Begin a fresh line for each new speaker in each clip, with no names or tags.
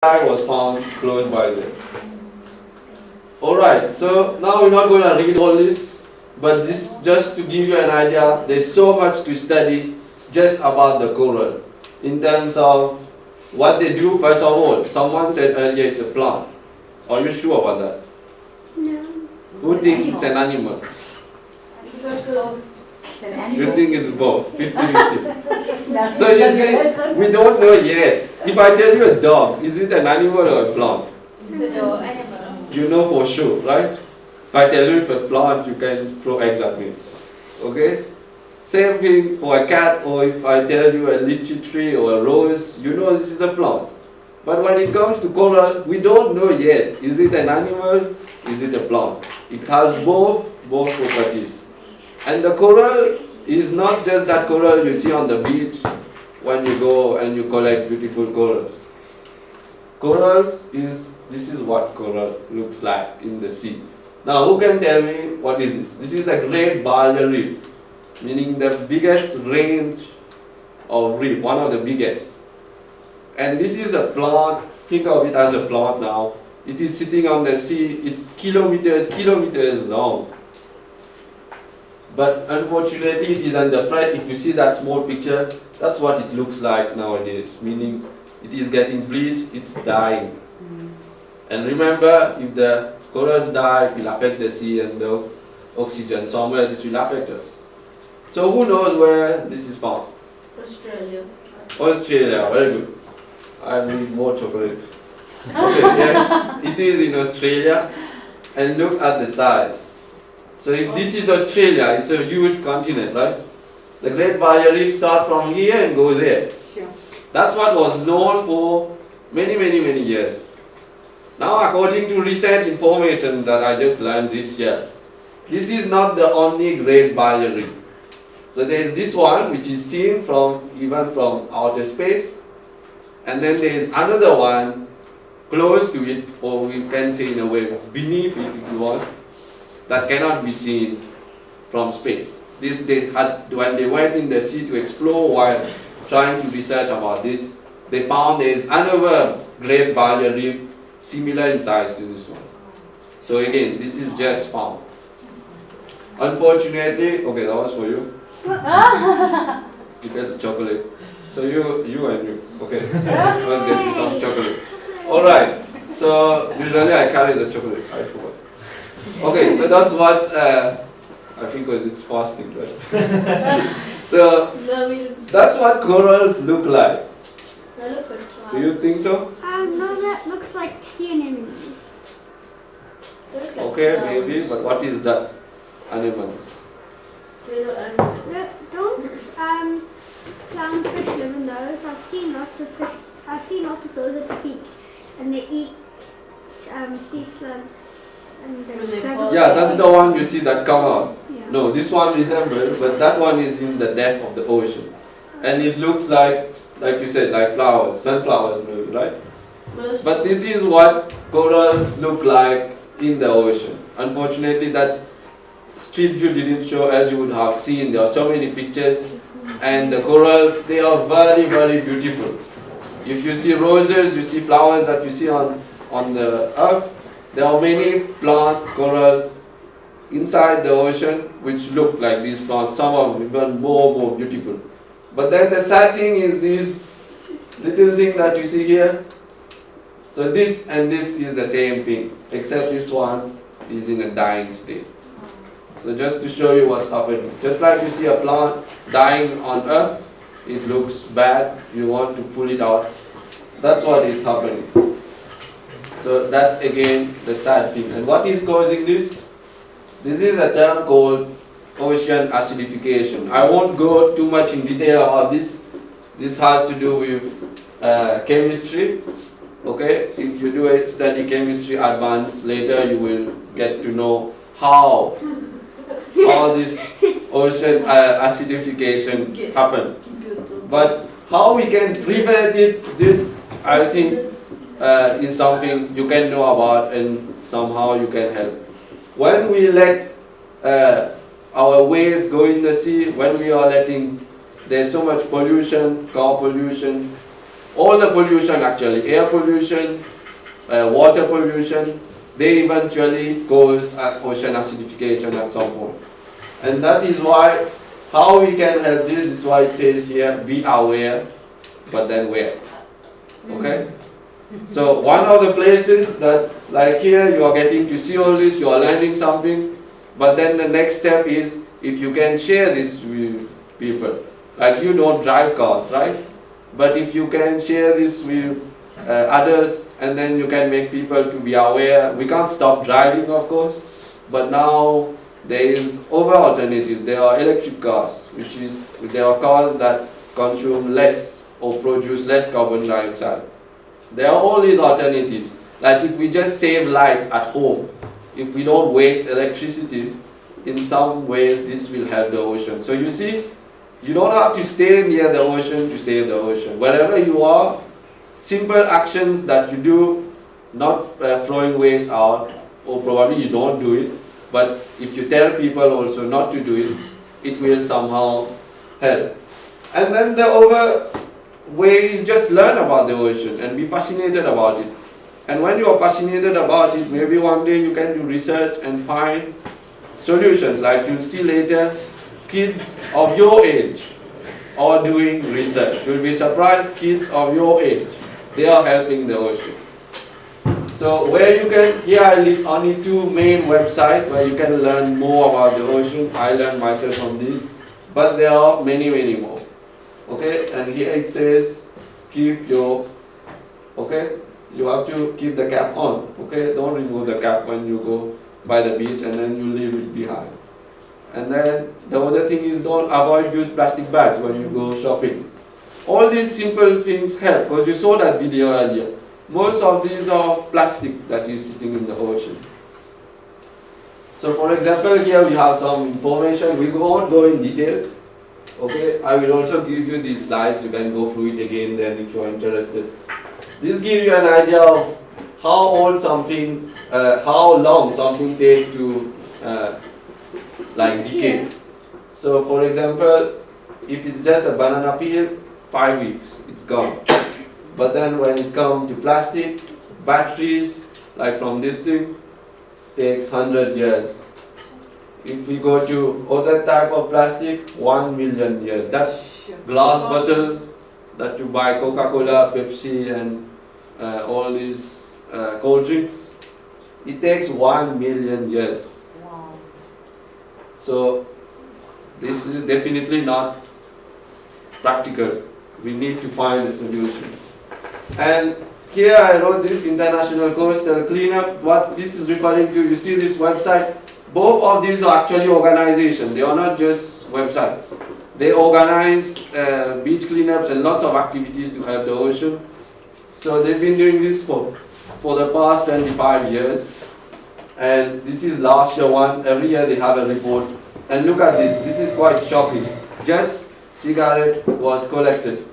was found close by there. Alright, so now we're not going to read all this, but this just to give you an idea, there's so much to study just about the coral. In terms of what they do, first of all, someone said earlier it's a plant. Are you sure about that?
No.
Who thinks it's an animal? You think it's both, 50-50. So you see, we don't know yet. If I tell you a dog, is it an animal or a plant? You know for sure, right? If I tell you it's a plant, you can throw eggs at me. Okay? Same thing for a cat, or if I tell you a lychee tree or a rose, you know this is a plant. But when it comes to coral, we don't know yet. Is it an animal? Is it a plant? It has both properties. And the coral is not just that coral you see on the beach when you go and you collect beautiful corals. This is what coral looks like in the sea. Now who can tell me what is this? This is the Great Barrier Reef, meaning the biggest range of reef, one of the biggest. And this is a plant, think of it as a plant now. It is sitting on the sea, it's kilometers long. But unfortunately it is under threat. If you see that small picture, that's what it looks like nowadays, meaning it is getting bleached, it's dying. And remember, if the corals die, it will affect the sea and the oxygen. Somewhere this will affect us. So who knows where this is found?
Australia.
Australia, very good. I need more chocolate. Okay, yes, it is in Australia. And look at the size. So if this is Australia, it's a huge continent, right? The Great Barrier Reef starts from here and goes there.
Sure.
That's what was known for many years. Now, according to recent information that I just learned this year, this is not the only Great Barrier Reef. So there is this one which is seen even from outer space, and then there is another one close to it, or we can say in a way beneath it if you want, that cannot be seen from space. This when they went in the sea to explore while trying to research about this, they found there is another Great Barrier Reef similar in size to this one. So again, this is just found. Unfortunately, okay, that was for you. You get the chocolate. So you and you. Okay. Let's get you some chocolate. Alright. So usually I carry the chocolate. I forgot. Okay, so that's what I think it's fasting, right? So that's what corals look like.
That looks like flowers.
Do you think so?
No, that looks like sea anemones.
They look like
Okay,
flowers.
maybe, but what is that? Animals.
They look animals.
Don't clownfish live in those? I've seen lots of fish. I've seen lots of those at the beach, and they eat sea slugs and vegetables.
Yeah, that's the one you see that come out.
Yeah.
No, this one resembles, but that one is in the depth of the ocean. And it looks like you said, like flowers, sunflowers maybe, right? But this is what corals look like in the ocean. Unfortunately, that street view didn't show as you would have seen. There are so many pictures, and the corals, they are very beautiful. If you see roses, you see flowers that you see on the earth. There are many plants, corals inside the ocean which look like these plants. Some are even more beautiful. But then the sad thing is this little thing that you see here. So this and this is the same thing, except this one is in a dying state. So just to show you what's happening. Just like you see a plant dying on earth, it looks bad, you want to pull it out. That's what is happening. So that's again the sad thing. And what is causing this? This is a term called ocean acidification. I won't go too much in detail about this. This has to do with chemistry. Okay, if you do a study chemistry advanced later, you will get to know how this ocean acidification happen. But how we can prevent it, this I think is something you can know about and somehow you can help. When we let our waste go in the sea, when we are letting, there's so much pollution, car pollution, all the pollution actually, air pollution, water pollution, they eventually cause ocean acidification at some point. And that is why, how we can help this is why it says here, be aware, but then where. Okay? So one of the places that, like here, you are getting to see all this, you are learning something, but then the next step is, if you can share this with people. Like you don't drive cars, right? But if you can share this with adults, and then you can make people to be aware. We can't stop driving, of course, but now there is other alternatives. There are electric cars, there are cars that consume less or produce less carbon dioxide. There are all these alternatives. Like if we just save light at home, if we don't waste electricity, in some ways this will help the ocean. So you see, you don't have to stay near the ocean to save the ocean. Wherever you are, simple actions that you do, not throwing waste out, or probably you don't do it, but if you tell people also not to do it, it will somehow help. And then the other way is just learn about the ocean and be fascinated about it. And when you are fascinated about it, maybe one day you can do research and find solutions. Like you'll see later, kids of your age are doing research. You'll be surprised, kids of your age, they are helping the ocean. So where you can, here I list only two main websites where you can learn more about the ocean. I learned myself from these, but there are many, many more. Okay, and here it says, keep your, okay, you have to keep the cap on. Okay, don't remove the cap when you go by the beach and then you leave it behind. And then the other thing is, don't avoid use plastic bags when you go shopping. All these simple things help, because you saw that video earlier. Most of these are plastic that is sitting in the ocean. So for example, here we have some information. We won't go in details. Okay, I will also give you these slides. You can go through it again then if you are interested. This gives you an idea of how old something, how long something takes to like decay. So for example, if it's just a banana peel, 5 weeks, it's gone. But then when it comes to plastic, batteries, like from this thing, takes 100 years. If we go to other type of plastic, 1 million years. That glass bottle that you buy, Coca-Cola, Pepsi, and all these cold drinks, it takes 1 million years.
Wow.
So this is definitely not practical. We need to find a solution. And here I wrote this International Coastal Cleanup. What this is referring to, you see this website. Both of these are actually organizations. They are not just websites. They organize beach cleanups and lots of activities to help the ocean. So they've been doing this for the past 25 years. And this is last year one. Every year they have a report. And look at this. This is quite shocking. Just cigarette was collected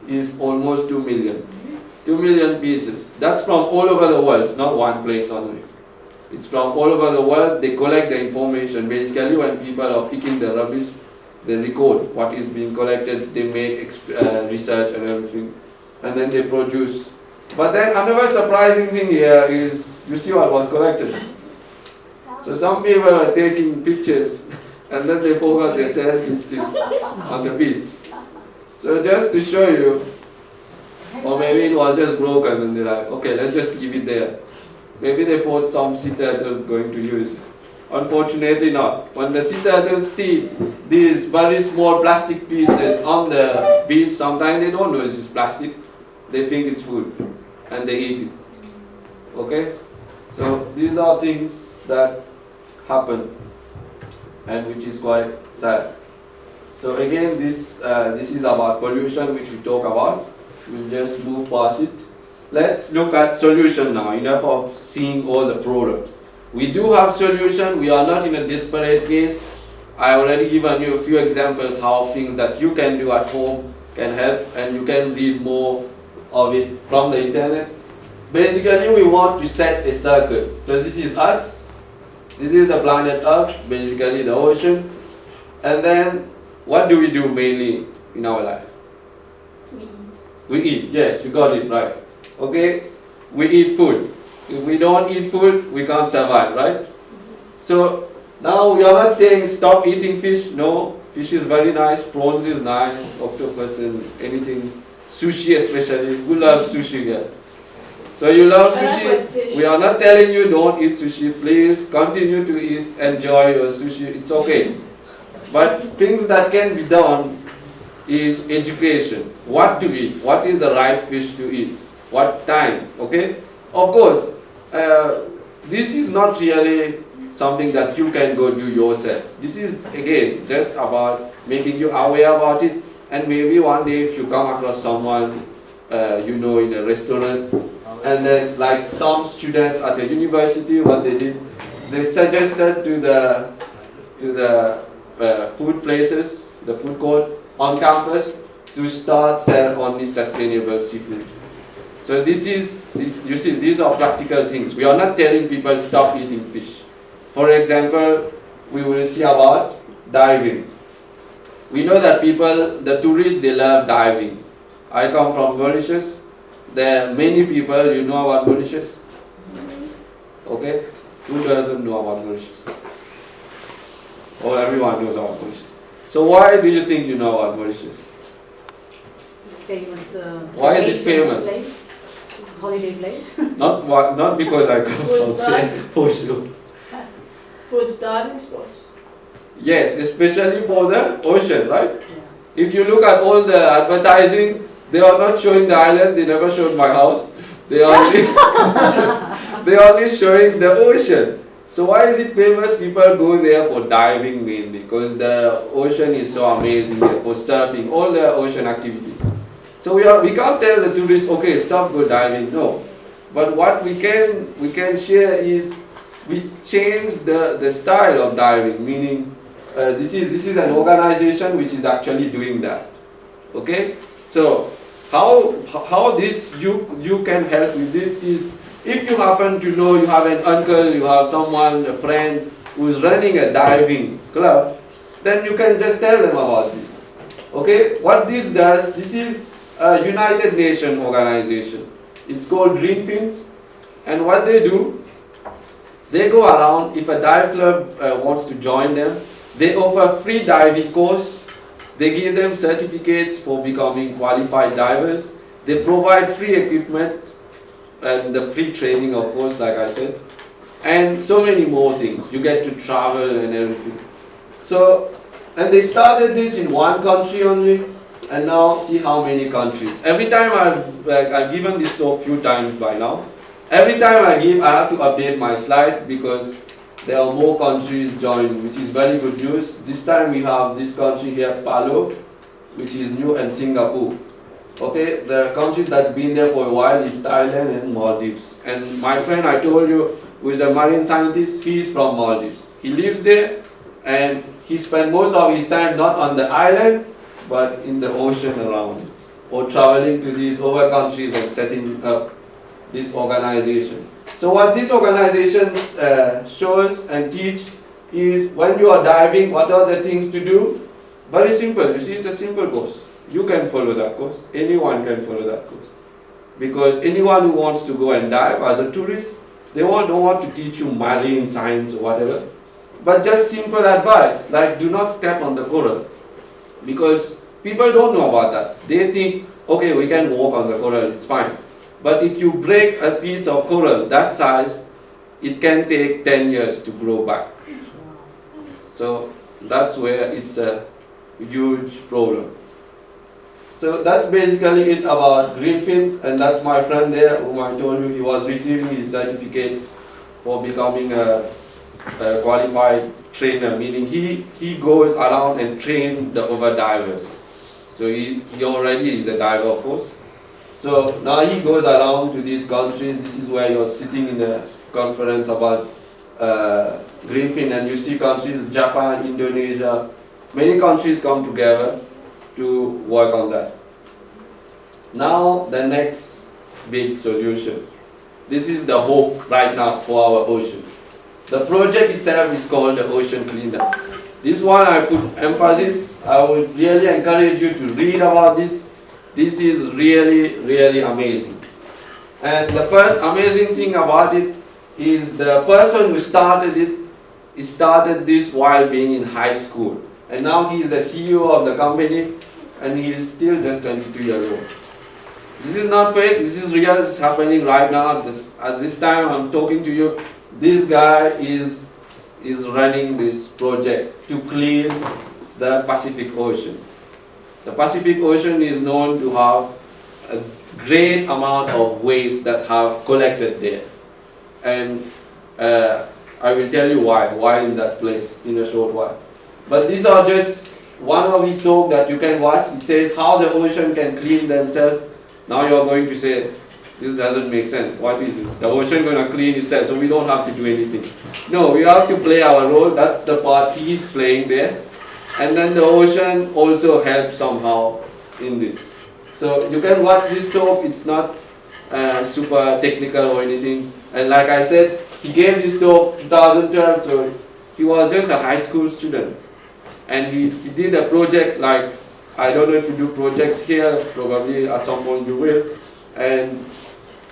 is almost 2 million. 2 million pieces. That's from all over the world. It's not one place only. It's from all over the world. They collect the information. Basically, when people are picking the rubbish, they record what is being collected. They make research and everything, and then they produce. But then another surprising thing here is, you see what was collected. So some people are taking pictures, and then they forgot their selfie sticks on the beach. So just to show you, or maybe it was just broken, and they're like, okay, let's just leave it there. Maybe they thought some sea turtles going to use it. Unfortunately not. When the sea turtles see these very small plastic pieces on the beach, sometimes they don't know it's plastic. They think it's food and they eat it. Okay? So these are things that happen and which is quite sad. So again, this is about pollution, which we talk about. We'll just move past it. Let's look at solution now, enough of seeing all the problems. We do have solution, we are not in a desperate case. I already given you a few examples how things that you can do at home can help, and you can read more of it from the internet. Basically, we want to set a circle. So this is us, this is the planet Earth, basically the ocean. And then, what do we do mainly in our life?
We eat.
We eat, yes, you got it right. Okay, we eat food. If we don't eat food, we can't survive, right? So now we are not saying stop eating fish. No, fish is very nice, prawns is nice, octopus and anything, sushi especially. Who loves sushi here? So you love sushi. We are not telling you don't eat sushi. Please continue to eat, enjoy your sushi. It's okay. But things that can be done is education. What to eat? What is the right fish to eat? What time? Okay. Of course, this is not really something that you can go do yourself. This is again just about making you aware about it, and maybe one day if you come across someone you know in a restaurant, and then like some students at a university, what they did, they suggested to the food places, the food court on campus, to start sell only sustainable seafood. So you see, these are practical things. We are not telling people stop eating fish. For example, we will see about diving. We know that the tourists, they love diving. I come from Mauritius. There are many people, you know about Mauritius? Okay? Who doesn't know about Mauritius? Or everyone knows about Mauritius. So why do you think you know about Mauritius?
Famous.
Why is it famous?
Place? Holiday place.
Not because I come from there, for sure.
For its diving spots.
Yes, especially for the ocean, right?
Yeah.
If you look at all the advertising, they are not showing the island, they never showed my house. They are only, they are only showing the ocean. So why is it famous? People go there for diving mainly, because the ocean is so amazing there, for surfing, all the ocean activities. So we can't tell the tourists, okay, stop, go diving. No. But what we can share is we change the style of diving, meaning this is an organization which is actually doing that. Okay? So how this you can help with this is, if you happen to know you have an uncle, you have someone, a friend who is running a diving club, then you can just tell them about this. Okay? What this does, this is a United Nations organization. It's called Greenfins, and what they do, they go around. If a dive club wants to join them, they offer free diving course. They give them certificates for becoming qualified divers. They provide free equipment and the free training, of course, like I said, and so many more things. You get to travel and everything. So, and they started this in one country only, and now see how many countries. Every time I've given this talk a few times by now. Every time I have to update my slide because there are more countries joining, which is very good news. This time we have this country here, Palau, which is new, and Singapore. Okay, the countries that's been there for a while is Thailand and Maldives. And my friend I told you, who is a marine scientist, he's from Maldives. He lives there, and he spends most of his time not on the island, but in the ocean around, or traveling to these other countries and setting up this organization. So what this organization shows and teach is, when you are diving, what are the things to do? Very simple. You see, it's a simple course. You can follow that course. Anyone can follow that course. Because anyone who wants to go and dive as a tourist, they don't want to teach you marine science or whatever, but just simple advice, like do not step on the coral. Because people don't know about that. They think, okay, we can walk on the coral, it's fine. But if you break a piece of coral that size, it can take 10 years to grow back. So that's where it's a huge problem. So that's basically it about greenfins, and that's my friend there whom I told you he was receiving his certificate for becoming a qualified trainer, meaning he goes around and trains the overdivers. So he already is a diver, of course. So now he goes around to these countries. This is where you're sitting in a conference about greenfin, and you see countries, Japan, Indonesia, many countries come together to work on that. Now the next big solution. This is the hope right now for our ocean. The project itself is called the Ocean Cleanup. This one I put emphasis. I would really encourage you to read about this, This is really, really amazing. And the first amazing thing about it is the person who started it, he started this while being in high school. And now he is the CEO of the company, and he is still just 22 years old. This is not fake, this is real, it's happening right now. At this time I'm talking to you, this guy is running this project to clean the Pacific Ocean. The Pacific Ocean is known to have a great amount of waste that have collected there. And I will tell you why in that place in a short while. But these are just one of his talk that you can watch. It says how the ocean can clean themselves. Now you are going to say, this doesn't make sense. What is this? The ocean going to clean itself, so we don't have to do anything. No, we have to play our role. That's the part he's playing there. And then the ocean also helps somehow in this. So you can watch this talk. It's not super technical or anything. And like I said, he gave this talk 2012, so he was just a high school student. And he did a project like, I don't know if you do projects here, probably at some point you will. And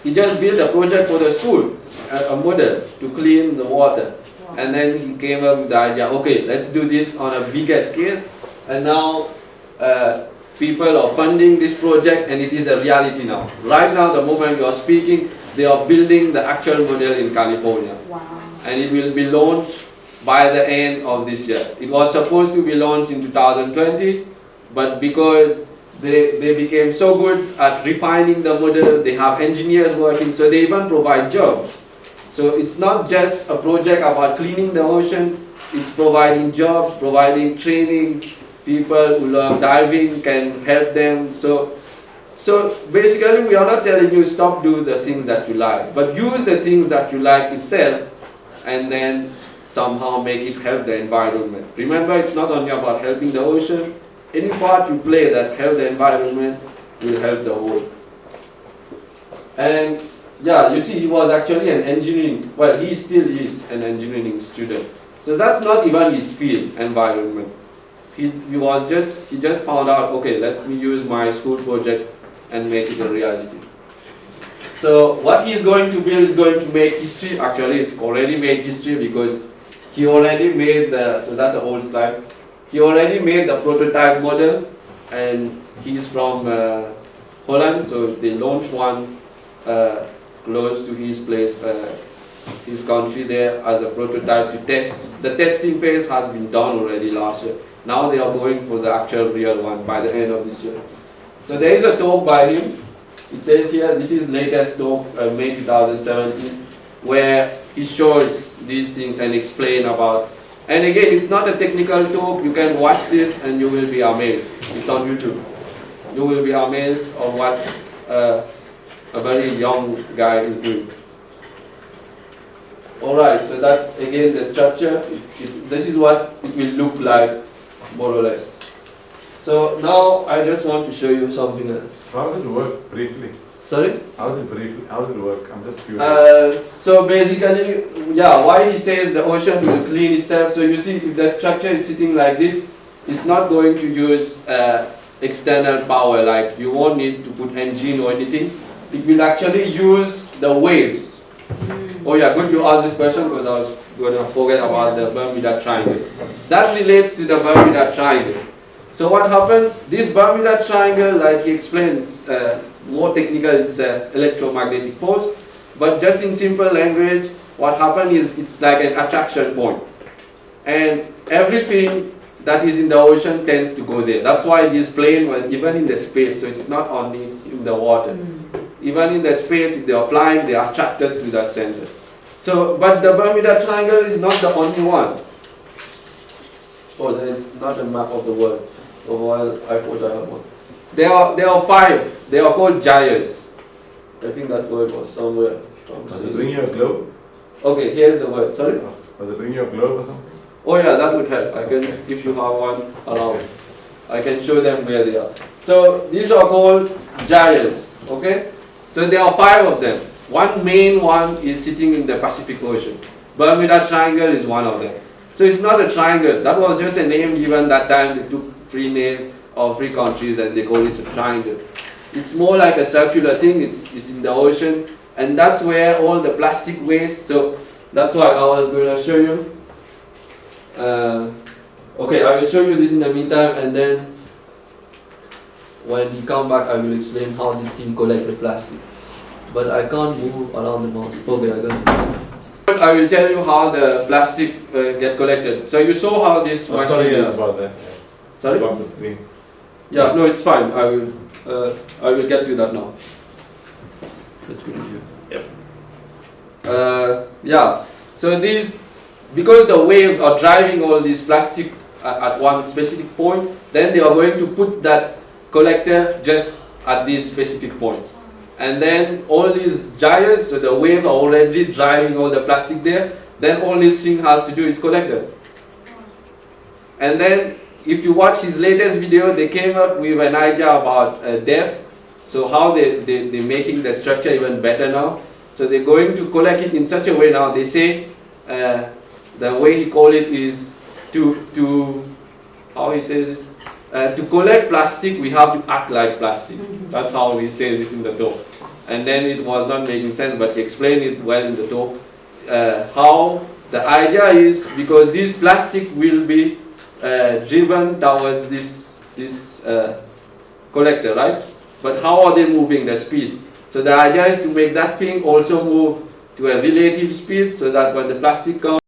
he just built a project for the school, a model to clean the water. Wow. And then he came up with the idea, okay, let's do this on a bigger scale. And now people are funding this project, and it is a reality now. Right now, the moment you are speaking, they are building the actual model in California.
Wow.
And it will be launched by the end of this year. It was supposed to be launched in 2020, but because they became so good at refining the model, they have engineers working, so they even provide jobs. So it's not just a project about cleaning the ocean, it's providing jobs, providing training. People who love diving can help them. So basically we are not telling you stop doing the things that you like, but use the things that you like itself and then somehow make it help the environment. Remember, it's not only about helping the ocean. Any part you play that help the environment will help the whole. And yeah, you see, he was actually an engineering, well, he still is an engineering student. So that's not even his field, environment. He just found out, okay, let me use my school project and make it a reality. So what he's going to build is going to make history. Actually, it's already made history because he already made so that's an old slide. He already made the prototype model, and he's from Holland, so they launched one close to his place, his country there as a prototype to test. The testing phase has been done already last year. Now they are going for the actual real one by the end of this year. So there is a talk by him. It says here, this is latest talk, May 2017, where he shows these things and explain about. And again, it's not a technical talk. You can watch this and you will be amazed. It's on YouTube. You will be amazed of what a very young guy is doing. Alright, so that's again the structure. This is what it will look like, more or less. So now I just want to show you something else.
How does it work briefly?
Sorry?
How does it work? I'm just curious.
So basically, yeah, why he says the ocean will clean itself. So you see, if the structure is sitting like this, it's not going to use external power, like you won't need to put engine or anything. It will actually use the waves. Oh yeah, good you asked this question because I was going to forget about the Bermuda Triangle. That relates to the Bermuda Triangle. So what happens, this Bermuda Triangle, like he explains, more technical, it's electromagnetic force, but just in simple language, what happens is it's like an attraction point. And everything that is in the ocean tends to go there. That's why this plane was even in the space, so it's not only in the water. Even in the space, if they are flying, they are attracted to that center. So, but the Bermuda Triangle is not the only one. Oh, there is not a map of the world. Oh, well, I thought I have one. There are 5. They are called gyres. I think that word was somewhere.
Does it bring you a globe?
Okay, here's the word. Sorry?
Does it bring you a globe or something?
Oh yeah, that would help. I can, if you have one around, I can show them where they are. So these are called gyres. Okay? So there are 5 of them. One main one is sitting in the Pacific Ocean. Bermuda Triangle is one of them. So it's not a triangle. That was just a name given that time. They took free names of free countries and they call it a triangle. it's more like a circular thing. It's in the ocean, and that's where all the plastic waste. So that's why I was going to show you. Okay, I will show you this in the meantime, and then when we come back, I will explain how this thing collects the plastic. But I can't move around the mouse. Okay, I got it. I will tell you how the plastic get collected. So you saw how this machine
Sorry
is.
about that.
Sorry?
About the screen.
Yeah, no, it's fine. I will get to that now. Let's put it here. Yep. Yeah. So these, because the waves are driving all this plastic at one specific point, then they are going to put that collector just at these specific points. And then all these gyres, so the waves are already driving all the plastic there, then all this thing has to do is collect them. And then if you watch his latest video, they came up with an idea about depth, so how they're making the structure even better now. So they're going to collect it in such a way now, they say, the way he called it is to how he says this? To collect plastic, we have to act like plastic. That's how he says this in the talk. And then it was not making sense, but he explained it well in the talk. How the idea is, because this plastic will be driven towards this collector, right? But how are they moving the speed? So the idea is to make that thing also move to a relative speed, so that when the plastic comes,